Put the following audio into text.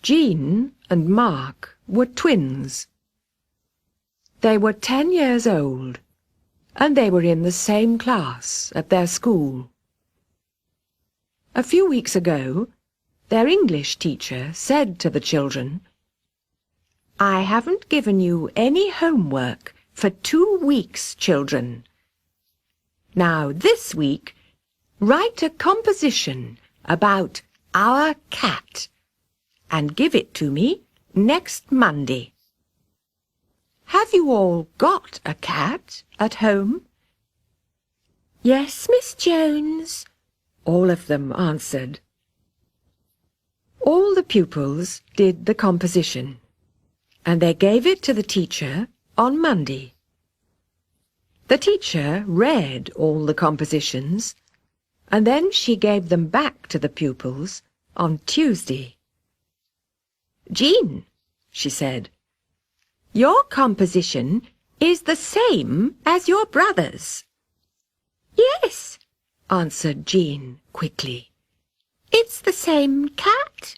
Jean and Mark were twins. They were 10 years old, and they were in the same class at their school. A few weeks ago, their English teacher said to the children, "I haven't given you any homework for 2 weeks, children. Now this week, write a composition about our cat and give it to me next Monday." Have you all got a cat at home? "Yes, Miss Jones," all of them answered. All the pupils did the composition, and they gave it to the teacher on Monday. The teacher read all the compositions, and then she gave them back to the pupils on Tuesday. "Jean," she said, "your composition is the same as your brother's." "Yes," answered Jean quickly. "It's the same cat."